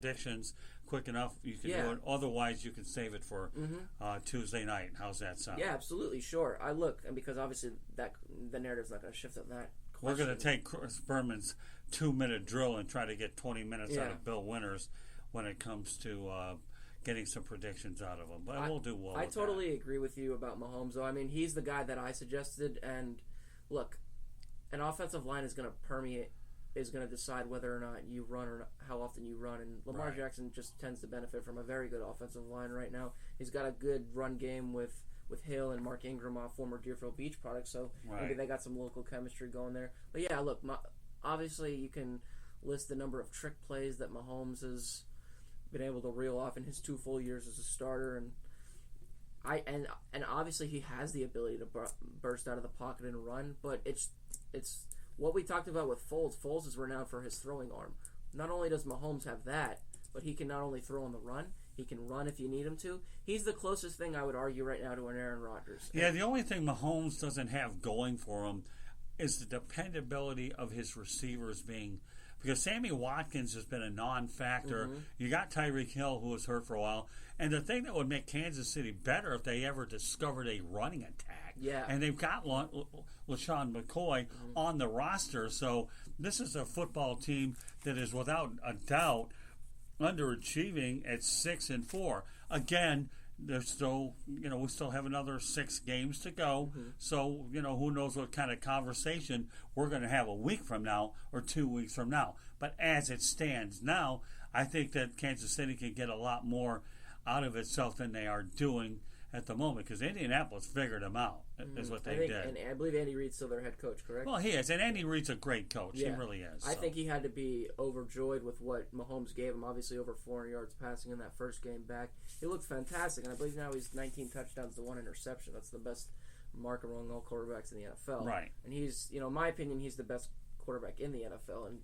predictions quick enough, you can do it. Otherwise, you can save it for Tuesday night. How's that sound? Yeah, absolutely, sure. I look, and because obviously that the narrative's not going to shift on that question. We're going to take Chris Berman's 2-minute drill and try to get 20 minutes out of Bill Winters when it comes to getting some predictions out of him. But we'll do well. I with totally agree with you about Mahomes, though. I mean, he's the guy that I suggested, and look, an offensive line is going to permeate. Is going to decide whether or not you run or not, how often you run. And Lamar Jackson just tends to benefit from a very good offensive line right now. He's got a good run game with Hill and Mark Ingram, former Deerfield Beach product, so maybe they got some local chemistry going there. But yeah, look, obviously you can list the number of trick plays that Mahomes has been able to reel off in his 2 full years as a starter, and obviously he has the ability to burst out of the pocket and run, but it's what we talked about with Foles. Foles is renowned for his throwing arm. Not only does Mahomes have that, but he can not only throw on the run, he can run if you need him to. He's the closest thing I would argue right now to an Aaron Rodgers. Yeah, the only thing Mahomes doesn't have going for him is the dependability of his receivers being... Because Sammy Watkins has been a non-factor. Mm-hmm. You got Tyreek Hill, who was hurt for a while. And the thing that would make Kansas City better if they ever discovered a running attack. Yeah. And they've got LaShawn McCoy on the roster. So this is a football team that is without a doubt underachieving at 6-4. Again, there's still, we still have another 6 games to go. Mm-hmm. So, who knows what kind of conversation we're going to have a week from now or 2 weeks from now. But as it stands now, I think that Kansas City can get a lot more out of itself than they are doing at the moment, because Indianapolis figured them out, is what they did. And I believe Andy Reid's still their head coach, correct? Well, he is, and Andy Reid's a great coach. Yeah. He really is. I think he had to be overjoyed with what Mahomes gave him. Obviously, over 400 yards passing in that first game back. He looked fantastic, and I believe now he's 19 touchdowns to 1 interception. That's the best mark among all quarterbacks in the NFL. Right. And he's, in my opinion, he's the best quarterback in the NFL. And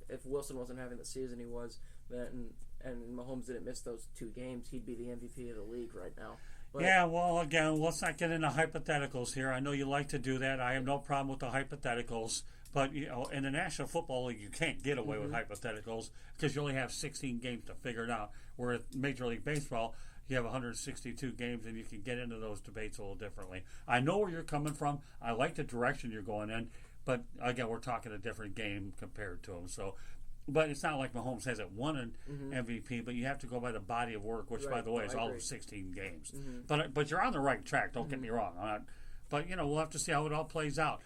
if Wilson wasn't having the season he was, then and Mahomes didn't miss those 2 games, he'd be the MVP of the league right now. But, yeah, well, again, let's not get into hypotheticals here. I know you like to do that. I have no problem with the hypotheticals. But, in the National Football League, you can't get away with hypotheticals because you only have 16 games to figure it out. Where at Major League Baseball, you have 162 games, and you can get into those debates a little differently. I know where you're coming from. I like the direction you're going in. But, again, we're talking a different game compared to them. So, but it's not like Mahomes hasn't won an MVP, but you have to go by the body of work, which, by the way, is all of 16 games. But you're on the right track, don't get me wrong. But, we'll have to see how it all plays out.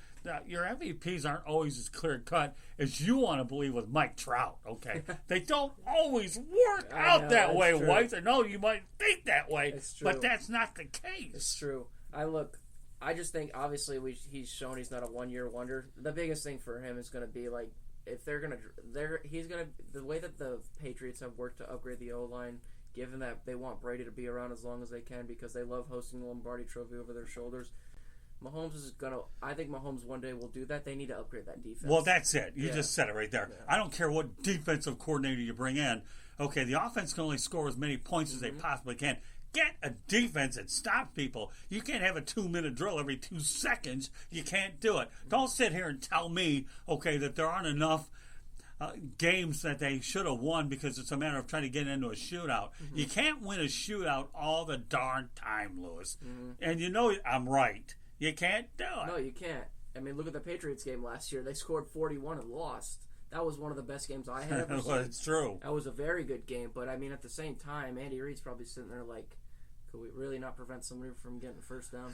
Your MVPs aren't always as clear-cut as you want to believe with Mike Trout, okay? They don't always work out that way, White. I know you might think that way, but that's not the case. It's true. I just think, obviously, he's shown he's not a one-year wonder. The biggest thing for him is going to be, like, if the way that the Patriots have worked to upgrade the O-line, given that they want Brady to be around as long as they can because they love hosting the Lombardi Trophy over their shoulders, I think Mahomes one day will do that. They need to upgrade that defense. Well, that's it. You just said it right there. Yeah. I don't care what defensive coordinator you bring in. Okay, the offense can only score as many points as they possibly can. Get a defense and stop people. You can't have a 2-minute drill every 2 seconds. You can't do it. Don't sit here and tell me, okay, that there aren't enough games that they should have won because it's a matter of trying to get into a shootout. You can't win a shootout all the darn time, Lewis. And I'm right. You can't do it. No, you can't. I mean, look at the Patriots game last year. They scored 41 and lost. That was one of the best games I had ever seen. Well, it's true. That was a very good game. But, I mean, at the same time, Andy Reid's probably sitting there like, could we really not prevent somebody from getting a first down?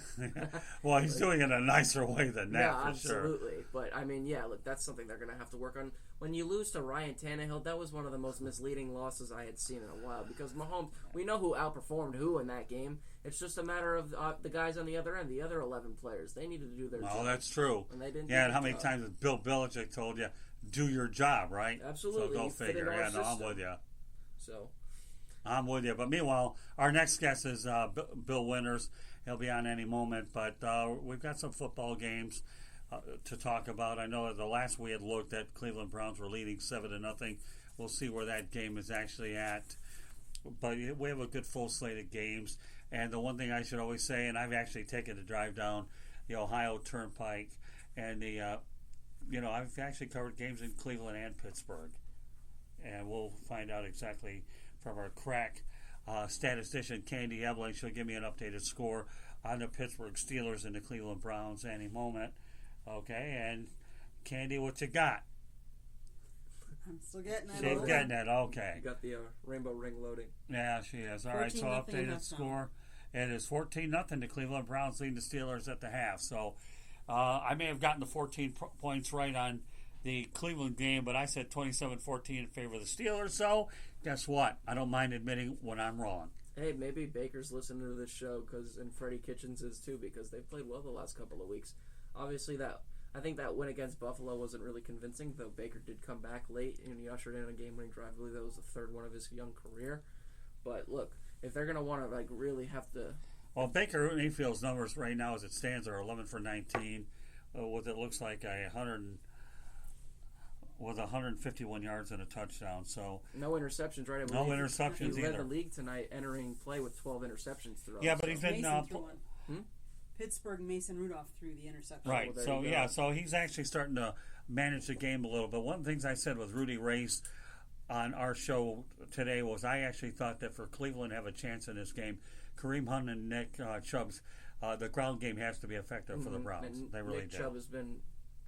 Well, he's doing it in a nicer way than that, yeah, for absolutely. sure. But, I mean, yeah, look, that's something they're going to have to work on. When you lose to Ryan Tannehill, that was one of the most misleading losses I had seen in a while. Because Mahomes, we know who outperformed who in that game. It's just a matter of the guys on the other end, the other 11 players. They needed to do their job. Well, that's true. And they didn't. Yeah, and how many times has Bill Belichick told you, do your job, right? Absolutely. So go figure. Yeah, no, I'm with you. So. I'm with you. But meanwhile, our next guest is Bill Winters. He'll be on any moment. But we've got some football games to talk about. I know the last we had looked at, Cleveland Browns were leading 7-0. We'll see where that game is actually at. But we have a good full slate of games. And the one thing I should always say, and I've actually taken a drive down the Ohio Turnpike, and I've actually covered games in Cleveland and Pittsburgh. and we'll find out exactly from our crack statistician, Candy Ebling. She'll give me an updated score on the Pittsburgh Steelers and the Cleveland Browns any moment. Okay, and Candy, what you got? I'm still getting it. She's getting it, okay. You got the rainbow ring loading. Yeah, she is. All right, so updated score. It is 14-0. The Cleveland Browns leading the Steelers at the half. So I may have gotten the 14 points right on the Cleveland game, but I said 27-14 in favor of the Steelers. So guess what? I don't mind admitting when I'm wrong. Hey, maybe Baker's listening to this show, and Freddie Kitchens is too, because they've played well the last couple of weeks. Obviously, I think that win against Buffalo wasn't really convincing, though Baker did come back late and he ushered in a game-winning drive. I believe that was the third one of his young career. But look, if they're going to want to really have to... Well, Baker Mayfield's numbers right now as it stands are 11 for 19 with it looks like 151 yards and a touchdown. So no interceptions, right? No interceptions he either. He led the league tonight, entering play with 12 interceptions throughout. Yeah, but he's been... Pittsburgh, Mason Rudolph threw the interception. Right, so he's actually starting to manage the game a little bit. One of the things I said with Rudy Race on our show today was I actually thought that for Cleveland to have a chance in this game, Kareem Hunt and Nick Chubb's, the ground game has to be effective for the Browns. And they really Nick do. Chubb has been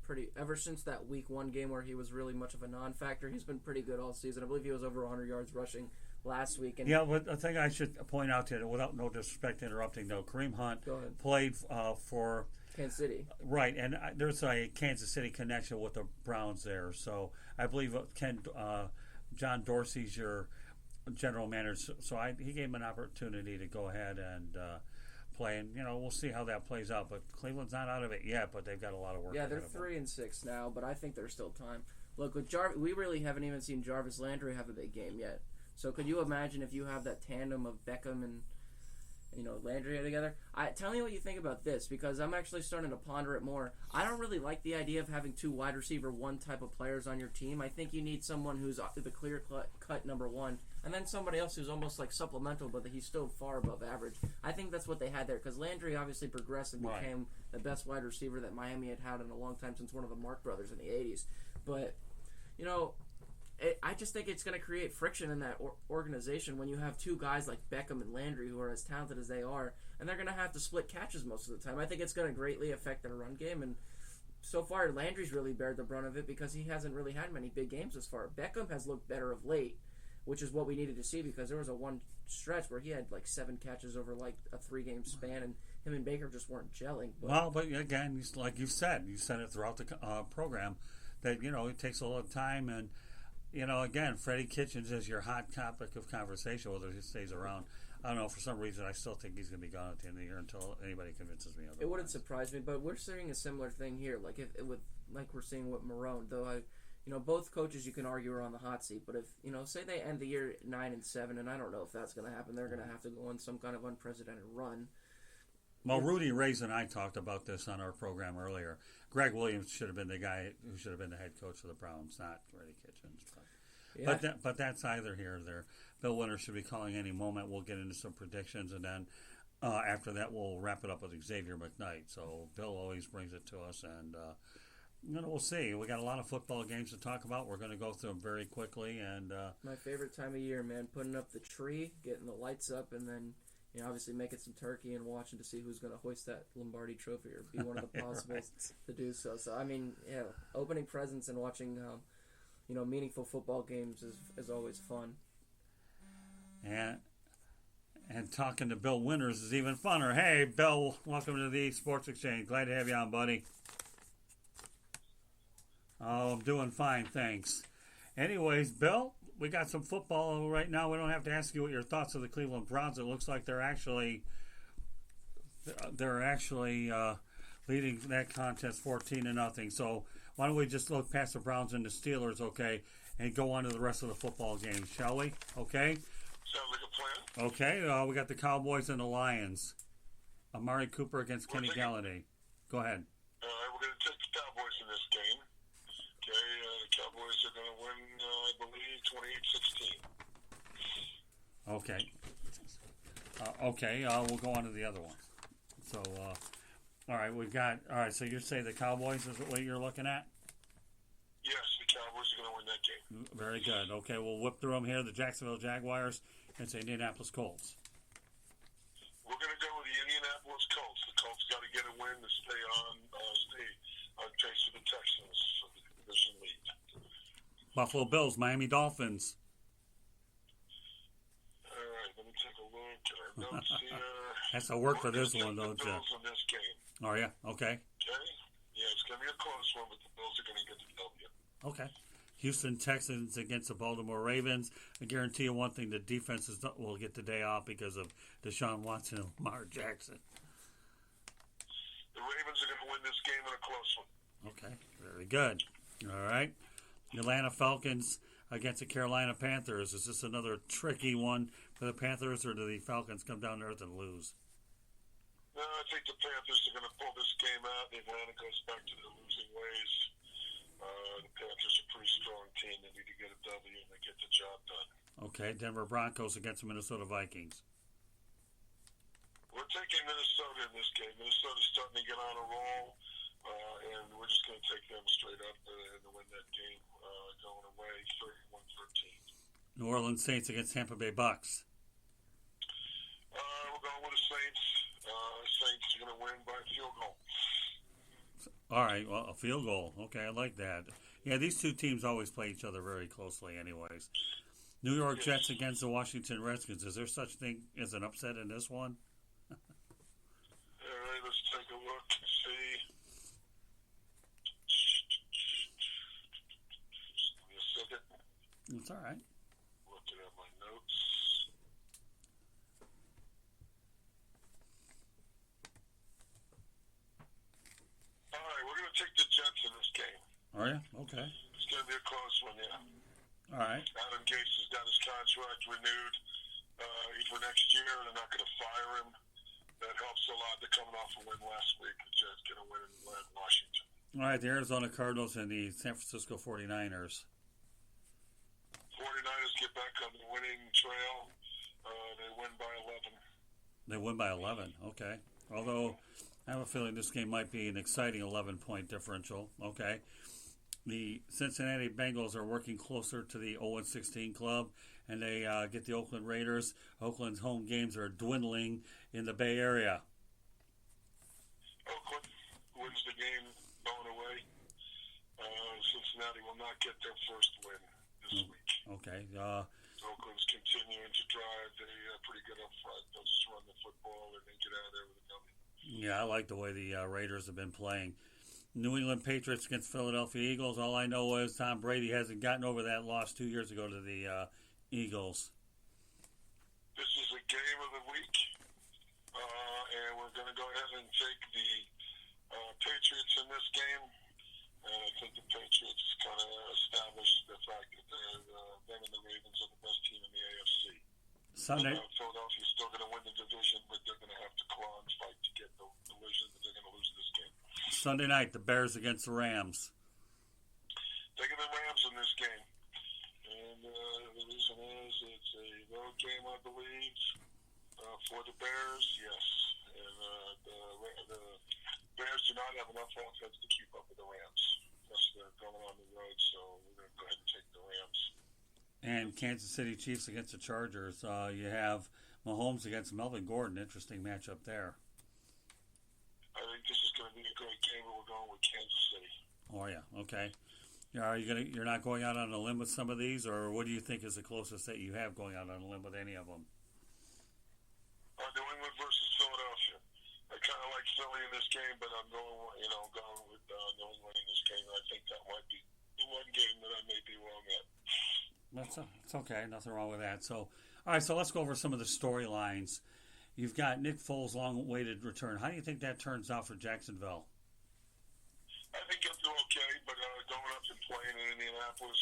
pretty, ever since that Week 1 game where he was really much of a non-factor, he's been pretty good all season. I believe he was over 100 yards rushing last week. And yeah, but the thing I should point out to you, without no disrespect interrupting, though, Kareem Hunt played for Kansas City. Right, and there's a Kansas City connection with the Browns there. So I believe John Dorsey's your general manager. So he gave him an opportunity to go ahead and play. And, we'll see how that plays out. But Cleveland's not out of it yet, but they've got a lot of work. Yeah, they're 3-6 now, but I think there's still time. Look, with we really haven't even seen Jarvis Landry have a big game yet. So could you imagine if you have that tandem of Beckham and Landry together? Tell me what you think about this, because I'm actually starting to ponder it more. I don't really like the idea of having two wide receiver one type of players on your team. I think you need someone who's the clear cut number one, and then somebody else who's almost like supplemental, but he's still far above average. I think that's what they had there, because Landry obviously progressed and became the best wide receiver that Miami had in a long time, since one of the Mark brothers in the 80s. But, I just think it's going to create friction in that organization when you have two guys like Beckham and Landry who are as talented as they are, and they're going to have to split catches most of the time. I think it's going to greatly affect their run game, and so far Landry's really bared the brunt of it because he hasn't really had many big games this far. Beckham has looked better of late, which is what we needed to see, because there was a one stretch where he had like 7 catches over like a 3-game span, and him and Baker just weren't gelling. But again, like you said it throughout the program that it takes a little time, and again, Freddie Kitchens is your hot topic of conversation, whether he stays around. I don't know, for some reason, I still think he's going to be gone at the end of the year until anybody convinces me otherwise. It wouldn't surprise me, but we're seeing a similar thing here, like we're seeing with Marone. Though both coaches you can argue are on the hot seat, but if say they end the year 9-7, and I don't know if that's going to happen, they're going to have to go on some kind of unprecedented run. Well, Rudy Race and I talked about this on our program earlier. Greg Williams should have been the guy who should have been the head coach of the Browns, not Freddie Kitchens. But that's either here or there. Bill Winters should be calling any moment. We'll get into some predictions, and then after that, we'll wrap it up with Xavier McKnight. So Bill always brings it to us, and we'll see. We got a lot of football games to talk about. We're going to go through them very quickly. And my favorite time of year, man, putting up the tree, getting the lights up, and then obviously making some turkey and watching to see who's going to hoist that Lombardi trophy or be one of the possibles to do so. So opening presents and watching meaningful football games is always fun. And talking to Bill Winters is even funner. Hey, Bill, welcome to the Sports Exchange. Glad to have you on, buddy. Oh, I'm doing fine, thanks. Anyways, Bill, we got some football right now. We don't have to ask you what your thoughts of the Cleveland Browns. It looks like they're actually leading that contest 14-0. So why don't we just look past the Browns and the Steelers, okay, and go on to the rest of the football games, shall we? Okay. Sounds like a plan. Okay. We got the Cowboys and the Lions. Amari Cooper against Kenny Galladay. Go ahead. All right, we're going to take the Cowboys in this game. Okay, the Cowboys are going to win, I believe, 28-16. Okay. We'll go on to the other one. So, all right, so you say the Cowboys is what you're looking at? Yes, the Cowboys are going to win that game. game. Very good. Okay, we'll whip through them here. The Jacksonville Jaguars against the Indianapolis Colts. We're going to go with the Indianapolis Colts. The Colts got to get a win to stay on pace with the Texans for the division lead. Buffalo Bills, Miami Dolphins. All right, let me take a look at our notes here. Has to work for this one, don't you? Bills in this game. Oh, yeah? Okay. Okay? Yeah, it's going to be a close one, but the Bills are going to get the W. Okay. Houston Texans against the Baltimore Ravens. I guarantee you one thing, the defenses will get the day off because of Deshaun Watson and Lamar Jackson. The Ravens are going to win this game in a close one. Okay, very good. All right. The Atlanta Falcons against the Carolina Panthers. Is this another tricky one for the Panthers, or do the Falcons come down to earth and lose? No, I think the Panthers are going to pull this game out. Atlanta goes back to their losing ways. The Panthers are a pretty strong team. They need to get a W and they get the job done. Okay, Denver Broncos against the Minnesota Vikings. We're taking Minnesota in this game. Minnesota's starting to get on a roll, and we're just going to take them straight up and win that game going away 31-13. New Orleans Saints against Tampa Bay Bucks. We're going with the Saints. Saints are going to win by a field goal. All right, well, a field goal. Okay, I like that. Yeah, these two teams always play each other very closely anyways. New York Jets against the Washington Redskins. Is there such thing as an upset in this one? All right, let's take a look and see. Just give me a second. It's all right. Looking at my notes. All right, we're going to take the Jets in this game. Are you? Okay. It's going to be a close one, yeah. All right. Adam Gase has got his contract renewed for next year. They're not going to fire him. That helps a lot. They're coming off a win last week. The Jets going to win in Washington. All right, the Arizona Cardinals and the San Francisco 49ers. 49ers get back on the winning trail. They win by 11. They win by 11. Okay. Although I have a feeling this game might be an exciting 11-point differential. Okay. The Cincinnati Bengals are working closer to the 0-16 club, and they get the Oakland Raiders. Oakland's home games are dwindling in the Bay Area. Oakland wins the game going away. Cincinnati will not get their first win this week. Okay. Oakland's continuing to drive. They're pretty good up front. They'll just run the football and then get out of there with a W. Yeah, I like the way the Raiders have been playing. New England Patriots against Philadelphia Eagles. All I know is Tom Brady hasn't gotten over that loss 2 years ago to the Eagles. This is a game of the week, and we're going to go ahead and take the Patriots in this game. And I think the Patriots kind of established the fact that them and the Ravens are the best team in the AFC. Sunday. Philadelphia's still going to win the division, but they're going to have to claw and fight to get the division, but they're going to lose this game. Sunday night, the Bears against the Rams. Taking the Rams in this game. And the reason is it's a road game, I believe, for the Bears, yes. And the Bears do not have enough offense to keep up with the Rams. Plus, they're going on the road, so we're going to go ahead and take the Rams. And Kansas City Chiefs against the Chargers. You have Mahomes against Melvin Gordon. Interesting matchup there. I think this is going to be a great game, but we're going with Kansas City. Oh yeah, okay. You're not going out on a limb with some of these, or what do you think is the closest that you have going out on a limb with any of them? New England versus Philadelphia. I kind of like Philly in this game, but I'm going with New England in this game. I think that might be the one game that I may be wrong at. It's okay. Nothing wrong with that. So, all right. So let's go over some of the storylines. You've got Nick Foles' long-awaited return. How do you think that turns out for Jacksonville? I think he'll do okay, but going up and playing in Indianapolis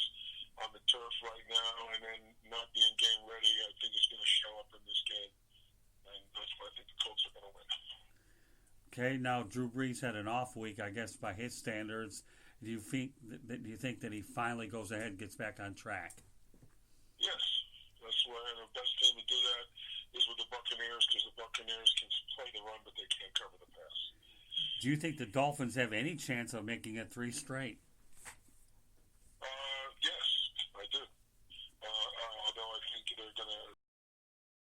on the turf right now and then not being game ready, I think he's going to show up in this game. And that's why I think the Colts are going to win. Okay, now Drew Brees had an off week, I guess, by his standards. Do you think that he finally goes ahead and gets back on track? Yes. That's why the best team to do that is with the Buccaneers, because the Buccaneers can play the run, but they can't cover the pass. Do you think the Dolphins have any chance of making it 3 straight?